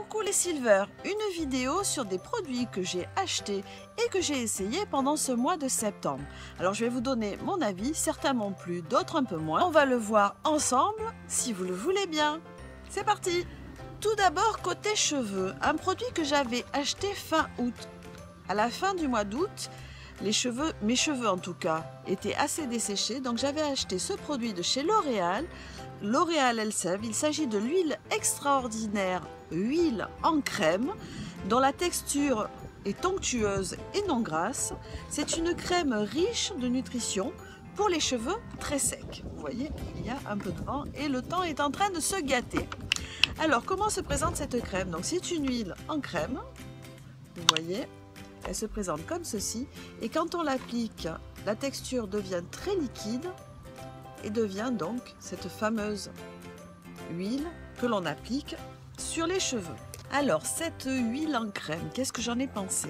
Coucou les Silver, une vidéo sur des produits que j'ai achetés et que j'ai essayé pendant ce mois de septembre. Alors je vais vous donner mon avis, certains m'ont plu, d'autres un peu moins. On va le voir ensemble si vous le voulez bien. C'est parti! Tout d'abord côté cheveux, un produit que j'avais acheté fin août. À la fin du mois d'août, mes cheveux en tout cas, étaient assez desséchés, donc j'avais acheté ce produit de chez L'Oréal. L'Oréal Elseve, il s'agit de l'huile extraordinaire, huile en crème, dont la texture est onctueuse et non grasse. C'est une crème riche de nutrition pour les cheveux très secs. Vous voyez, il y a un peu de vent et le temps est en train de se gâter. Alors, comment se présente cette crème? Donc, c'est une huile en crème, vous voyez, elle se présente comme ceci. Et quand on l'applique, la texture devient très liquide et devient donc cette fameuse huile que l'on applique sur les cheveux. Alors cette huile en crème, qu'est-ce que j'en ai pensé?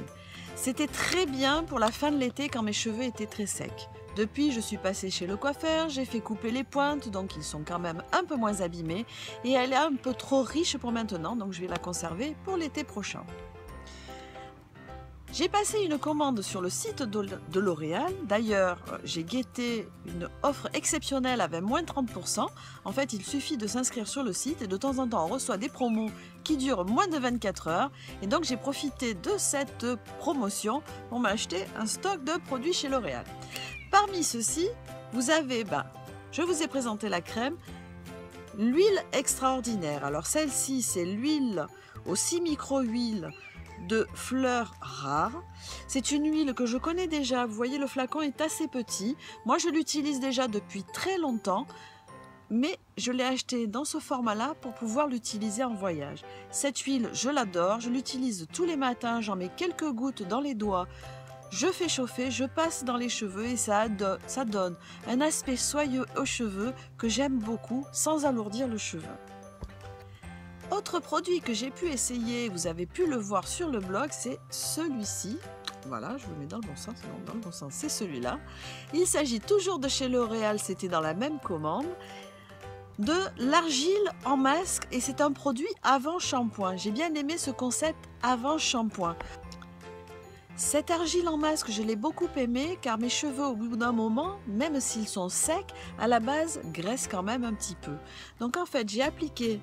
C'était très bien pour la fin de l'été quand mes cheveux étaient très secs. Depuis, je suis passée chez le coiffeur, j'ai fait couper les pointes, donc ils sont quand même un peu moins abîmés. Et elle est un peu trop riche pour maintenant, donc je vais la conserver pour l'été prochain. J'ai passé une commande sur le site de L'Oréal. D'ailleurs, j'ai guetté une offre exceptionnelle avec moins 30%. En fait, il suffit de s'inscrire sur le site et de temps en temps, on reçoit des promos qui durent moins de 24 heures. Et donc, j'ai profité de cette promotion pour m'acheter un stock de produits chez L'Oréal. Parmi ceux-ci, vous avez, je vous ai présenté la crème, l'huile extraordinaire. Alors, celle-ci, c'est l'huile aux 6 micro-huiles de fleurs rares. C'est une huile que je connais déjà, vous voyez le flacon est assez petit, moi je l'utilise déjà depuis très longtemps, mais je l'ai acheté dans ce format là pour pouvoir l'utiliser en voyage. Cette huile je l'adore, je l'utilise tous les matins, j'en mets quelques gouttes dans les doigts, je fais chauffer, je passe dans les cheveux et ça donne un aspect soyeux aux cheveux que j'aime beaucoup sans alourdir le cheveu. Autre produit que j'ai pu essayer, vous avez pu le voir sur le blog, c'est celui-ci. Voilà, je le mets dans le bon sens, non, dans le bon sens, c'est celui-là. Il s'agit toujours de chez L'Oréal, c'était dans la même commande, de l'argile en masque et c'est un produit avant shampoing. J'ai bien aimé ce concept avant shampoing. Cette argile en masque, je l'ai beaucoup aimée car mes cheveux au bout d'un moment, même s'ils sont secs, à la base graissent quand même un petit peu. Donc en fait, j'ai appliqué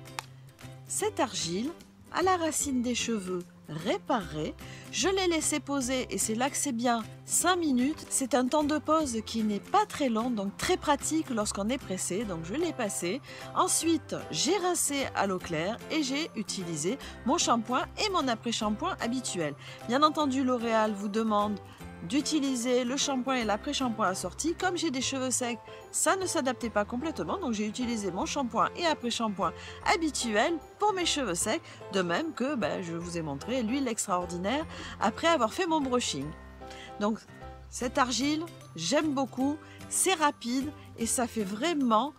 cette argile à la racine des cheveux réparés, je l'ai laissé poser et c'est là que c'est bien 5 minutes. C'est un temps de pause qui n'est pas très long, donc très pratique lorsqu'on est pressé, donc je l'ai passé. Ensuite, j'ai rincé à l'eau claire et j'ai utilisé mon shampoing et mon après-shampoing habituel. Bien entendu, L'Oréal vous demande d'utiliser le shampoing et l'après-shampoing assorti. Comme j'ai des cheveux secs, ça ne s'adaptait pas complètement, donc j'ai utilisé mon shampoing et après-shampoing habituel pour mes cheveux secs, de même que je vous ai montré l'huile extraordinaire après avoir fait mon brushing. Donc cette argile, j'aime beaucoup, c'est rapide et ça fait vraiment,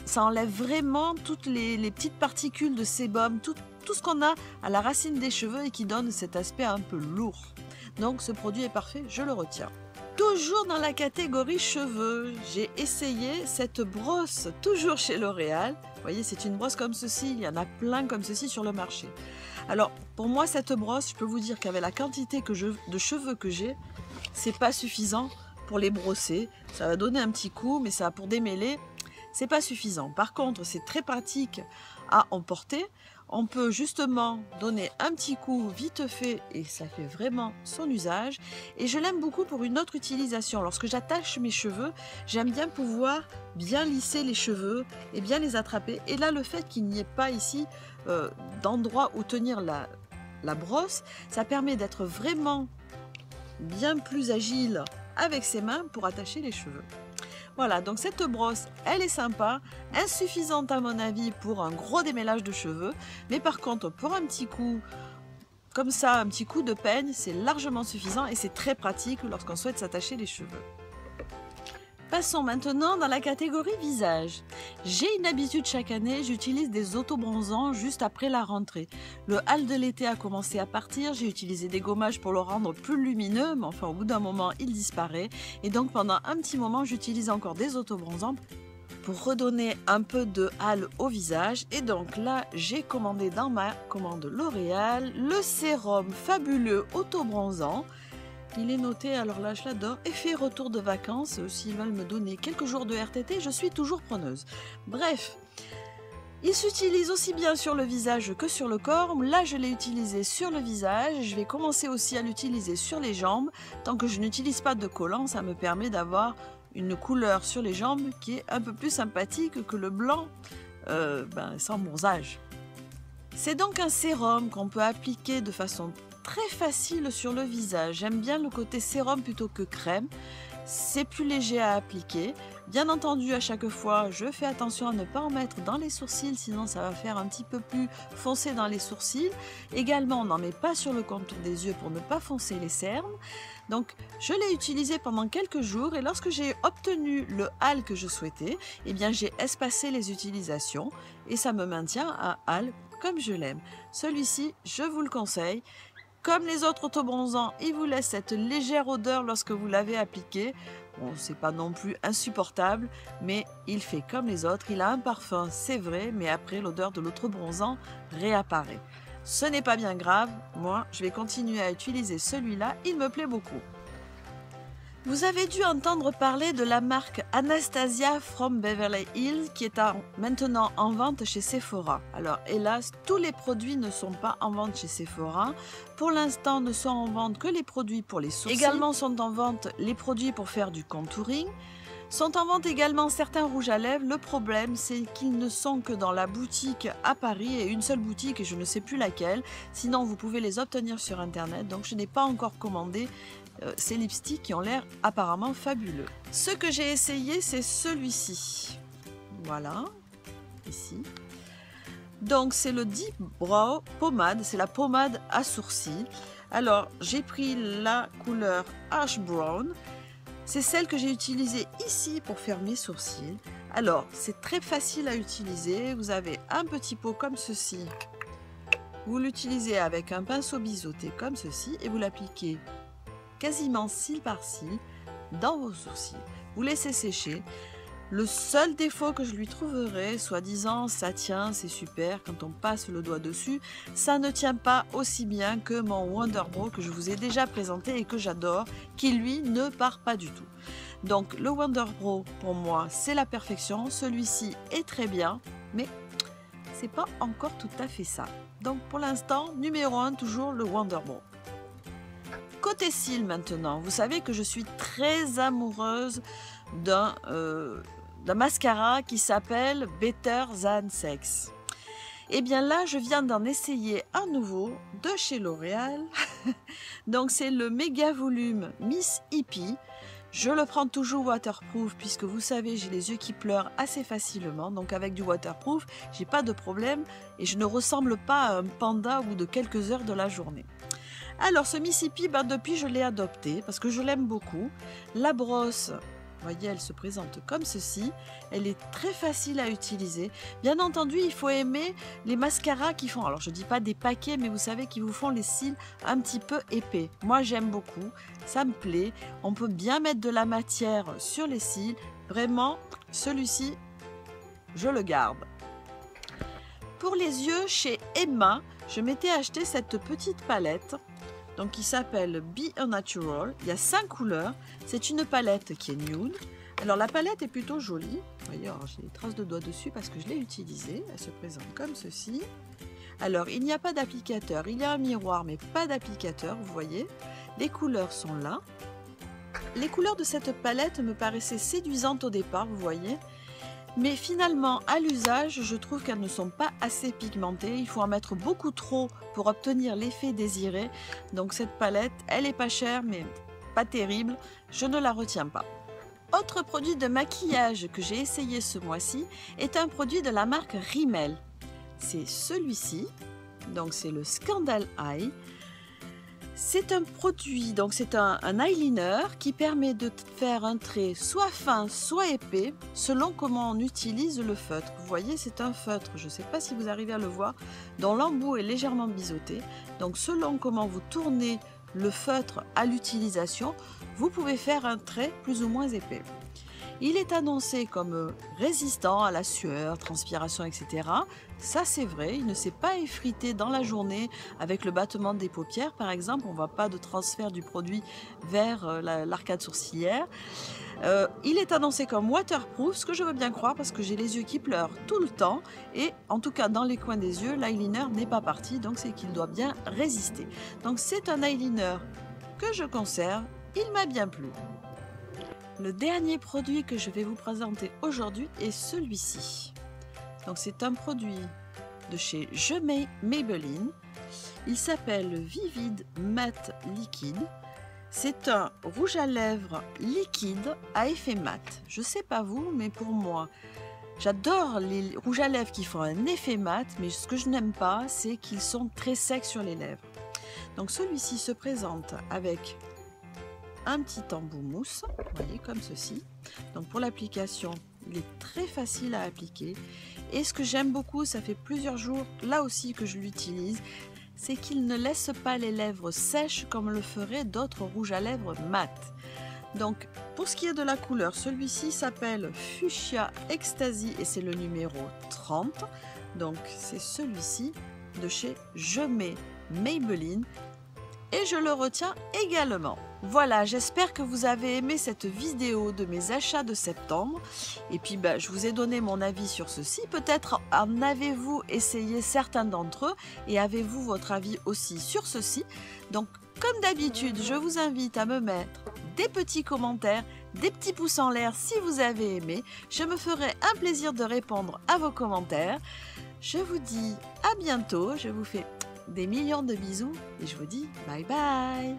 ça enlève vraiment toutes les petites particules de sébum, tout ce qu'on a à la racine des cheveux et qui donne cet aspect un peu lourd. Donc ce produit est parfait, je le retiens. Toujours dans la catégorie cheveux, j'ai essayé cette brosse, toujours chez L'Oréal. Vous voyez, c'est une brosse comme ceci, il y en a plein comme ceci sur le marché. Alors, pour moi, cette brosse, je peux vous dire qu'avec la quantité de cheveux que j'ai, c'est pas suffisant pour les brosser. Ça va donner un petit coup, mais ça pour démêler, c'est pas suffisant. Par contre, c'est très pratique à emporter. On peut justement donner un petit coup vite fait et ça fait vraiment son usage. Et je l'aime beaucoup pour une autre utilisation. Lorsque j'attache mes cheveux, j'aime bien pouvoir bien lisser les cheveux et bien les attraper. Et là, le fait qu'il n'y ait pas ici d'endroit où tenir la brosse, ça permet d'être vraiment bien plus agile avec ses mains pour attacher les cheveux. Voilà, donc cette brosse, elle est sympa, insuffisante à mon avis pour un gros démêlage de cheveux, mais par contre pour un petit coup, comme ça, un petit coup de peigne, c'est largement suffisant et c'est très pratique lorsqu'on souhaite s'attacher les cheveux. Passons maintenant dans la catégorie visage. J'ai une habitude chaque année, j'utilise des autobronzants juste après la rentrée. Le hâle de l'été a commencé à partir, j'ai utilisé des gommages pour le rendre plus lumineux, mais enfin au bout d'un moment il disparaît. Et donc pendant un petit moment j'utilise encore des autobronzants pour redonner un peu de hâle au visage. Et donc là, j'ai commandé dans ma commande L'Oréal le sérum fabuleux auto-bronzant. Il est noté, alors là je l'adore, effet retour de vacances. S'ils veulent me donner quelques jours de RTT, je suis toujours preneuse. Bref, il s'utilise aussi bien sur le visage que sur le corps. Là je l'ai utilisé sur le visage, je vais commencer aussi à l'utiliser sur les jambes. Tant que je n'utilise pas de collant, ça me permet d'avoir une couleur sur les jambes qui est un peu plus sympathique que le blanc sans bronzage. C'est donc un sérum qu'on peut appliquer de façon très facile sur le visage. J'aime bien le côté sérum plutôt que crème. C'est plus léger à appliquer. Bien entendu, à chaque fois, je fais attention à ne pas en mettre dans les sourcils, sinon ça va faire un petit peu plus foncé dans les sourcils. Également, on n'en met pas sur le contour des yeux pour ne pas foncer les cernes. Donc, je l'ai utilisé pendant quelques jours et lorsque j'ai obtenu le hâle que je souhaitais, eh bien, j'ai espacé les utilisations et ça me maintient un hâle comme je l'aime. Celui-ci, je vous le conseille. Comme les autres autobronzants, il vous laisse cette légère odeur lorsque vous l'avez appliqué. Bon, c'est pas non plus insupportable, mais il fait comme les autres. Il a un parfum, c'est vrai, mais après l'odeur de l'autre bronzant réapparaît. Ce n'est pas bien grave, moi je vais continuer à utiliser celui-là, il me plaît beaucoup. Vous avez dû entendre parler de la marque Anastasia from Beverly Hills qui est maintenant en vente chez Sephora. Alors hélas, tous les produits ne sont pas en vente chez Sephora. Pour l'instant, ne sont en vente que les produits pour les sourcils. Également sont en vente les produits pour faire du contouring. Sont en vente également certains rouges à lèvres. Le problème, c'est qu'ils ne sont que dans la boutique à Paris et une seule boutique et je ne sais plus laquelle. Sinon, vous pouvez les obtenir sur Internet. Donc, je n'ai pas encore commandé ces lipsticks qui ont l'air apparemment fabuleux. Ce que j'ai essayé, c'est celui-ci. Voilà, ici. Donc, c'est le Deep Brow Pommade. C'est la pommade à sourcils. Alors, j'ai pris la couleur Ash Brown. C'est celle que j'ai utilisée ici pour faire mes sourcils. Alors, c'est très facile à utiliser. Vous avez un petit pot comme ceci. Vous l'utilisez avec un pinceau biseauté comme ceci et vous l'appliquez quasiment cil par cil dans vos sourcils. Vous laissez sécher. Le seul défaut que je lui trouverais, soi-disant, ça tient, c'est super, quand on passe le doigt dessus, ça ne tient pas aussi bien que mon Wonder Brow que je vous ai déjà présenté et que j'adore, qui lui ne part pas du tout. Donc le Wonder Brow, pour moi, c'est la perfection. Celui-ci est très bien, mais c'est pas encore tout à fait ça. Donc pour l'instant, numéro 1, toujours le Wonder Brow. Côté cils maintenant, vous savez que je suis très amoureuse d'un mascara qui s'appelle Better Than Sex. Et bien là, je viens d'en essayer un nouveau de chez L'Oréal. Donc c'est le méga volume Miss Hippie. Je le prends toujours waterproof puisque vous savez, j'ai les yeux qui pleurent assez facilement. Donc avec du waterproof, j'ai pas de problème et je ne ressemble pas à un panda au bout de quelques heures de la journée. Alors ce Miss Hippie, depuis je l'ai adopté parce que je l'aime beaucoup. La brosse, vous voyez, elle se présente comme ceci. Elle est très facile à utiliser. Bien entendu, il faut aimer les mascaras qui font, alors je dis pas des paquets, mais vous savez, qui vous font les cils un petit peu épais. Moi, j'aime beaucoup, ça me plaît. On peut bien mettre de la matière sur les cils. Vraiment, celui-ci, je le garde. Pour les yeux, chez Emma, je m'étais acheté cette petite palette. Donc qui s'appelle Be a Natural. Il y a 5 couleurs. C'est une palette qui est nude. Alors la palette est plutôt jolie. Vous voyez, j'ai des traces de doigts dessus parce que je l'ai utilisée. Elle se présente comme ceci. Alors il n'y a pas d'applicateur. Il y a un miroir mais pas d'applicateur. Vous voyez, les couleurs sont là. Les couleurs de cette palette me paraissaient séduisantes au départ, vous voyez. Mais finalement, à l'usage, je trouve qu'elles ne sont pas assez pigmentées. Il faut en mettre beaucoup trop pour obtenir l'effet désiré. Donc cette palette, elle est pas chère, mais pas terrible. Je ne la retiens pas. Autre produit de maquillage que j'ai essayé ce mois-ci est un produit de la marque Rimmel. C'est celui-ci. Donc c'est le Scandal Eye. C'est un produit, donc c'est un eyeliner qui permet de faire un trait soit fin, soit épais, selon comment on utilise le feutre. Vous voyez, c'est un feutre, je ne sais pas si vous arrivez à le voir, dont l'embout est légèrement biseauté. Donc selon comment vous tournez le feutre à l'utilisation, vous pouvez faire un trait plus ou moins épais. Il est annoncé comme résistant à la sueur, transpiration, etc. Ça c'est vrai, il ne s'est pas effrité dans la journée avec le battement des paupières par exemple. On ne voit pas de transfert du produit vers l'arcade sourcilière. Il est annoncé comme waterproof, ce que je veux bien croire parce que j'ai les yeux qui pleurent tout le temps et en tout cas dans les coins des yeux, l'eyeliner n'est pas parti, donc c'est qu'il doit bien résister. Donc c'est un eyeliner que je conserve, il m'a bien plu. Le dernier produit que je vais vous présenter aujourd'hui est celui-ci. Donc c'est un produit de chez Je Maybelline. Il s'appelle Vivid Matte Liquide. C'est un rouge à lèvres liquide à effet mat. Je sais pas vous, mais pour moi, j'adore les rouges à lèvres qui font un effet mat, mais ce que je n'aime pas, c'est qu'ils sont très secs sur les lèvres. Donc celui-ci se présente avec un petit embout mousse, vous voyez, comme ceci. Donc pour l'application, il est très facile à appliquer. Et ce que j'aime beaucoup, ça fait plusieurs jours, là aussi que je l'utilise, c'est qu'il ne laisse pas les lèvres sèches comme le feraient d'autres rouges à lèvres mat. Donc pour ce qui est de la couleur, celui-ci s'appelle Fuchsia Ecstasy et c'est le numéro 30. Donc c'est celui-ci de chez Je Maybelline et je le retiens également. Voilà, j'espère que vous avez aimé cette vidéo de mes achats de septembre. Et puis, je vous ai donné mon avis sur ceci. Peut-être en avez-vous essayé certains d'entre eux et avez-vous votre avis aussi sur ceci. Donc, comme d'habitude, je vous invite à me mettre des petits commentaires, des petits pouces en l'air si vous avez aimé. Je me ferai un plaisir de répondre à vos commentaires. Je vous dis à bientôt. Je vous fais des millions de bisous et je vous dis bye bye.